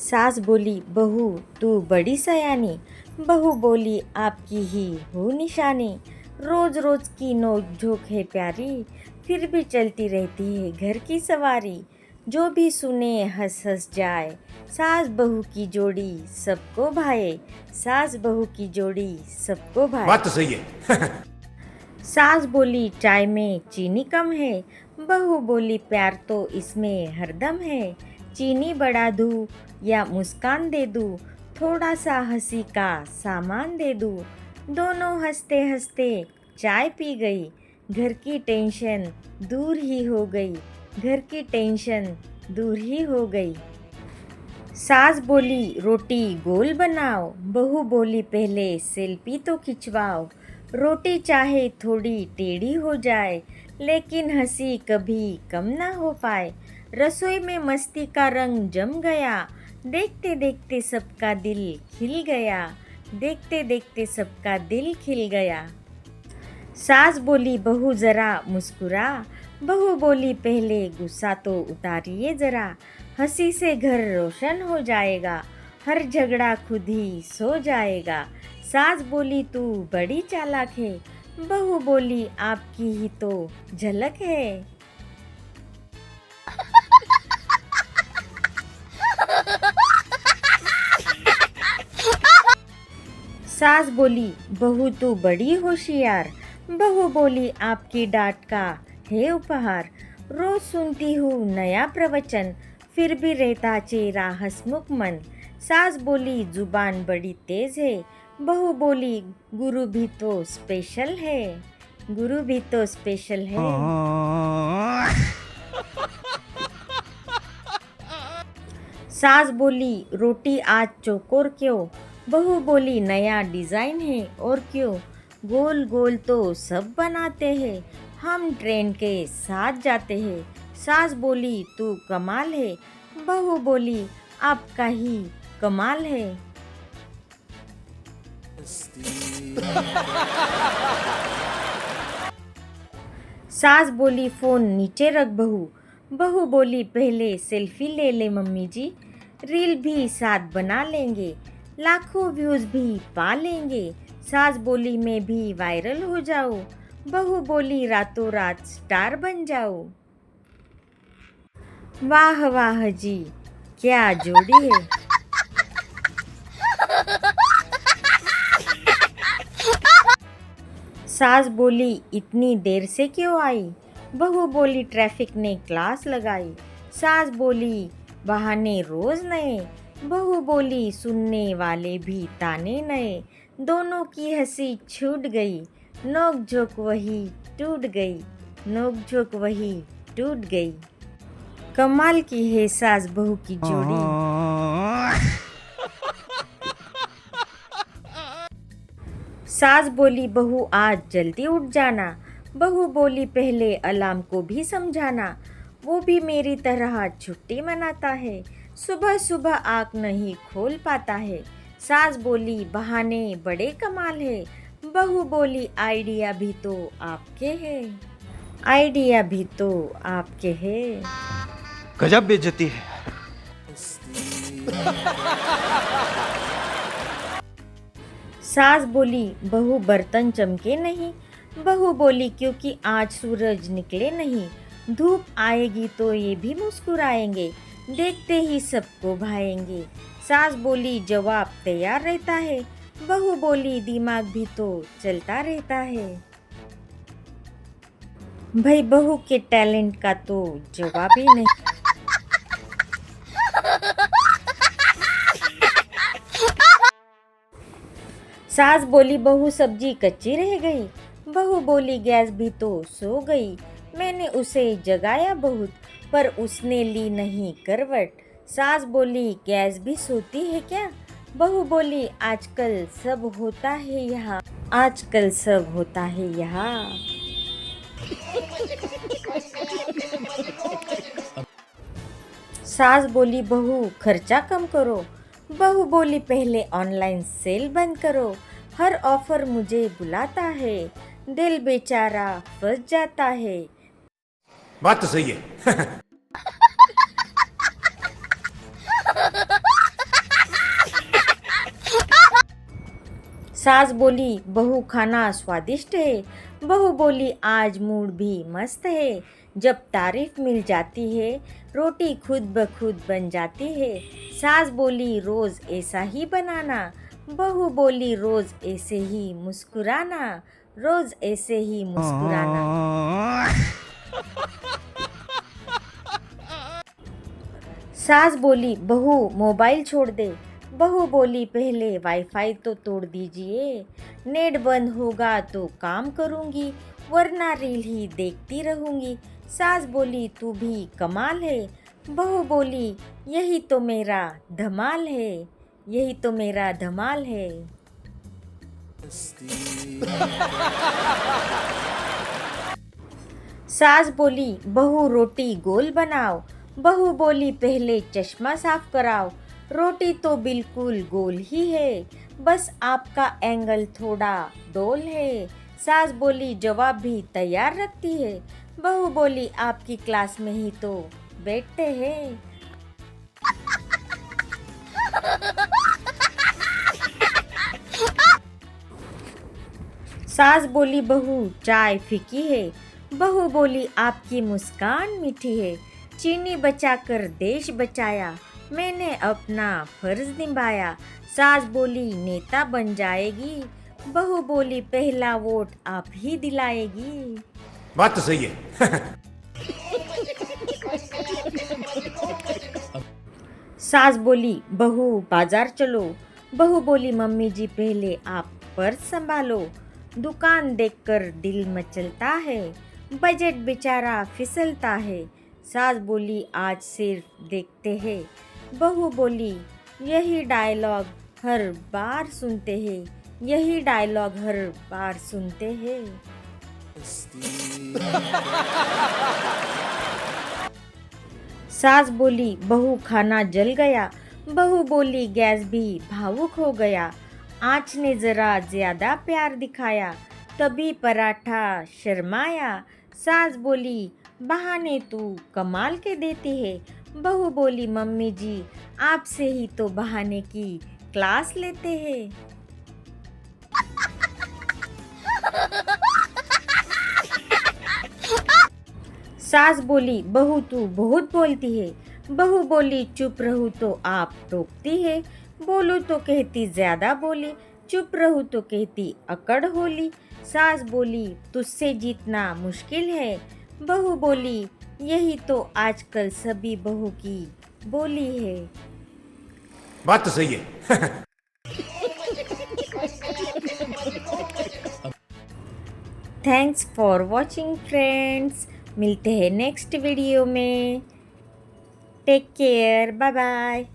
सास बोली बहू तू बड़ी सयानी। बहू बोली आपकी ही हूँ निशानी। रोज रोज की नोक झोंक है प्यारी, फिर भी चलती रहती है घर की सवारी। जो भी सुने हंस हंस जाए, सास बहू की जोड़ी सबको भाए। सास बहू की जोड़ी सबको भाए। बात तो सही है। सास बोली चाय में चीनी कम है। बहू बोली प्यार तो इसमें हरदम है। चीनी बढ़ा दूँ या मुस्कान दे दूँ, थोड़ा सा हंसी का सामान दे दूँ। दोनों हंसते हंसते चाय पी गई, घर की टेंशन दूर ही हो गई। घर की टेंशन दूर ही हो गई। सास बोली रोटी गोल बनाओ। बहू बोली पहले सेल्फी तो खिंचवाओ। रोटी चाहे थोड़ी टेढ़ी हो जाए, लेकिन हंसी कभी कम ना हो पाए। रसोई में मस्ती का रंग जम गया, देखते देखते सबका दिल खिल गया। देखते देखते सबका दिल खिल गया। सास बोली बहू जरा मुस्कुरा। बहू बोली पहले गुस्सा तो उतारिए जरा। हंसी से घर रोशन हो जाएगा, हर झगड़ा खुद ही सो जाएगा। सास बोली तू बड़ी चालाक है। बहू बोली आपकी ही तो झलक है। सास बोली बहू तू बड़ी होशियार। बहू बोली आपकी डांट का है उपहार। रोज सुनती हूँ नया प्रवचन, फिर भी रहता चेहरा हंसमुख मन। सास बोली जुबान बड़ी तेज है। बहू बोली गुरु भी तो स्पेशल है। गुरु भी तो स्पेशल है। सास बोली रोटी आज चौकोर क्यों। बहू बोली नया डिज़ाइन है और क्यों। गोल गोल तो सब बनाते हैं, हम ट्रेन के साथ जाते हैं। सास बोली तू कमाल है। बहू बोली आपका ही कमाल है। सास बोली फ़ोन नीचे रख बहू। बहू बोली पहले सेल्फी ले ले मम्मी जी, रील भी साथ बना लेंगे, लाखों व्यूज़ भी पा लेंगे। सास बोली मैं भी वायरल हो जाऊँ। बहू बोली रातों रात स्टार बन जाऊँ। वाह वाह जी, क्या जोड़ी है। सास बोली इतनी देर से क्यों आई। बहू बोली ट्रैफिक ने क्लास लगाई। सास बोली बहाने रोज नए। बहू बोली सुनने वाले भी ताने नए। दोनों की हंसी छूट गई, नोक झोंक वही टूट गई। नोक झोंक वही टूट गई। कमाल की है सास बहू की जोड़ी। सास बोली बहू आज जल्दी उठ जाना। बहू बोली पहले अलार्म को भी समझाना, वो भी मेरी तरह छुट्टी मनाता है। सुबह सुबह आँख नहीं खोल पाता है। सास बोली बहाने बड़े कमाल है। बहू बोली आइडिया भी तो आपके है। आइडिया भी तो आपके है। गजब बेइज्जती है। सास बोली बहू बर्तन चमके नहीं। बहू बोली क्योंकि आज सूरज निकले नहीं। धूप आएगी तो ये भी मुस्कुराएंगे, देखते ही सबको भाएंगे। सास बोली जवाब तैयार रहता है। बहू बोली दिमाग भी तो चलता रहता है। भाई बहू के टैलेंट का तो जवाब ही नहीं। सास बोली बहू सब्जी कच्ची रह गई। बहू बोली गैस भी तो सो गई। मैंने उसे जगाया बहुत, पर उसने ली नहीं करवट। सास बोली गैस भी सोती है क्या। बहू बोली आजकल सब होता है यहाँ। आजकल सब होता है यहाँ। सास बोली बहू खर्चा कम करो। बहू बोली पहले ऑनलाइन सेल बंद करो। हर ऑफर मुझे बुलाता है, दिल बेचारा फंस जाता है। बात तो सही है। सास बोली बहू खाना स्वादिष्ट है। बहू बोली आज मूड भी मस्त है। जब तारीफ मिल जाती है रोटी खुद ब खुद बन जाती है। सास बोली रोज ऐसा ही बनाना। बहू बोली रोज ऐसे ही मुस्कुराना। रोज ऐसे ही मुस्कुराना। सास बोली बहू मोबाइल छोड़ दे। बहू बोली पहले वाईफाई तो तोड़ दीजिए। नेट बंद होगा तो काम करूंगी वरना रील ही देखती रहूंगी। सास बोली तू भी कमाल है। बहू बोली यही तो मेरा धमाल है। यही तो मेरा धमाल है। सास बोली बहू रोटी गोल बनाओ। बहू बोली पहले चश्मा साफ कराओ। रोटी तो बिल्कुल गोल ही है बस आपका एंगल थोड़ा डोल है। सास बोली जवाब भी तैयार रखती है। बहू बोली आपकी क्लास में ही तो बैठते हैं। सास बोली बहू चाय फीकी है। बहू बोली आपकी मुस्कान मीठी है। चीनी बचाकर देश बचाया मैंने अपना फर्ज निभाया। सास बोली नेता बन जाएगी। बहू बोली पहला वोट आप ही दिलाएगी। बात तो सही है। सास बोली बहू बाजार चलो। बहू बोली मम्मी जी पहले आप पर्स संभालो। दुकान देखकर दिल मचलता है बजट बेचारा फिसलता है। सास बोली आज सिर्फ देखते हैं। बहू बोली यही डायलॉग हर बार सुनते हैं। यही डायलॉग हर बार सुनते हैं। सास बोली बहू खाना जल गया। बहू बोली गैस भी भावुक हो गया। आँच ने जरा ज्यादा प्यार दिखाया तभी पराठा शर्माया। सास बोली बहाने तू कमाल के देती है। बहू बोली मम्मी जी आपसे ही तो बहाने की क्लास लेते हैं। सास बोली बहू तू बहुत बोलती है। बहू बोली चुप रहूं तो आप टोकती है। बोलूं तो कहती ज्यादा बोली। चुप रहूं तो कहती अकड़ होली। सास बोली तुझसे जीतना मुश्किल है। बहू बोली यही तो आजकल सभी बहू की बोली है। बात तो सही है। Thanks for watching friends. मिलते हैं नेक्स्ट वीडियो में। Take care bye bye.